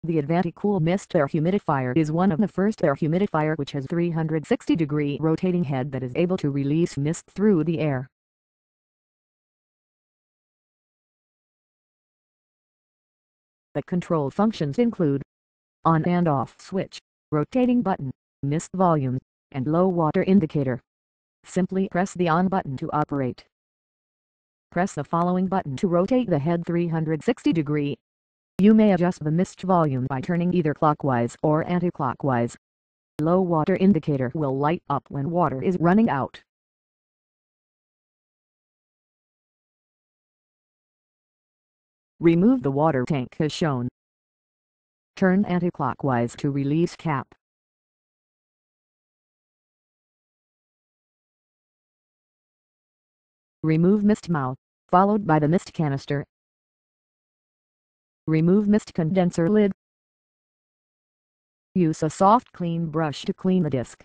The Advante Cool Mist Air Humidifier is one of the first air humidifier which has 360-degree rotating head that is able to release mist through the air. The control functions include on and off switch, rotating button, mist volume, and low water indicator. Simply press the on button to operate. Press the following button to rotate the head 360-degree. You may adjust the mist volume by turning either clockwise or anti-clockwise. Low water indicator will light up when water is running out. Remove the water tank as shown. Turn anti-clockwise to release cap. Remove mist mouth, followed by the mist canister. Remove mist condenser lid. Use a soft clean brush to clean the disc.